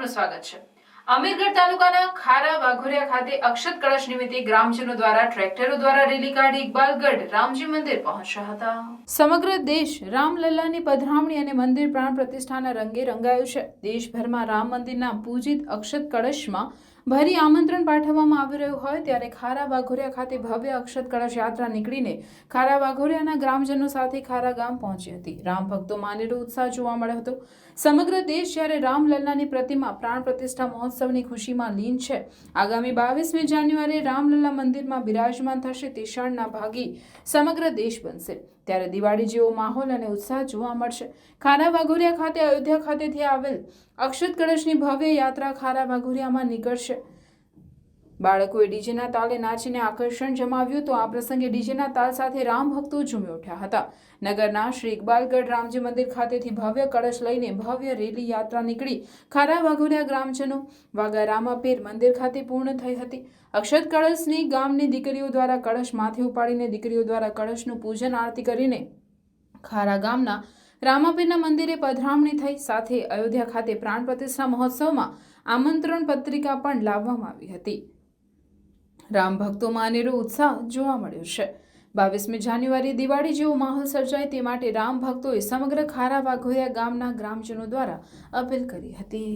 આપનું સ્વાગત છે। અમીરગઢ તાલુકાના ખારા વાઘોરિયા ખાતે અક્ષત કળશ નિમિત્તે ગ્રામજનો દ્વારા ટ્રેક્ટરો દ્વારા રેલી કાઢી ઇકબાલગઢ રામજી મંદિર પહોંચ્યા હતા। સમગ્ર દેશ રામલલ્લાની પધરામણી અને મંદિર પ્રાણ પ્રતિષ્ઠાના રંગે રંગાયું છે। દેશભરમાં રામ મંદિરના પૂજિત અક્ષત કળશમાં ભરી આમંત્રણ પાઠવવામાં આવી રહ્યું હોય ત્યારે ખારા વાઘોરિયા ખાતે ભવ્ય અક્ષત કળશ યાત્રા નીકળીને ખારા વાઘોરિયાના ગ્રામજનો સાથે ખારા ગામ પહોંચી હતી। રામ ભક્તોમાં અનેરો ઉત્સાહ જોવા મળ્યો હતો। સમગ્ર દેશ જ્યારે રામલલ્લાની પ્રતિમા પ્રાણ પ્રતિષ્ઠા મહોત્સવની ખુશીમાં લીન છે। આગામી 22મી જાન્યુઆરીએ રામલલ્લા મંદિરમાં બિરાજમાન થશે તે ક્ષણના ભાગી સમગ્ર દેશ બનશે ત્યારે દિવાળી જેવો માહોલ અને ઉત્સાહ જોવા મળશે। ખારા વાઘોરિયા ખાતે અયોધ્યા ખાતેથી આવેલ અક્ષત કળશની ભવ્ય યાત્રા ખારા વાઘોરિયામાં નીકળશે। બાળકોએ ડીજેના તાલે નાચીને આકર્ષણ જમાવ્યું તો આ પ્રસંગે ડીજેના તાલ સાથે રામ ભક્તો ઝૂમી ઉઠ્યા હતા। નગરના શ્રી ઇકબાલગઢ રામજી મંદિર ખાતેથી ભવ્ય કળશ લઈને ભવ્ય રેલી યાત્રા નીકળી ખારા વાઘોરિયા ગ્રામજનો વાગા રામાપીર મંદિર ખાતે પૂર્ણ થઈ હતી। અક્ષત કળશની ગામની દીકરીઓ દ્વારા કળશ માથે ઉપાડીને દીકરીઓ દ્વારા કળશનું પૂજન આરતી કરીને ખારા ગામના રામાપીરના મંદિરે પધરામણી થઈ। સાથે અયોધ્યા ખાતે પ્રાણ પ્રતિષ્ઠા મહોત્સવમાં આમંત્રણ પત્રિકા પણ લાવવામાં આવી હતી। રામ ભક્તોમાં અનેરો ઉત્સાહ જોવા મળ્યો છે। 22મી જાન્યુઆરી દિવાળી જેવો માહોલ સર્જાય તે માટે રામ ભક્તોએ સમગ્ર ખારા વાઘોરિયા ગામના ગ્રામજનો દ્વારા અપીલ કરી હતી।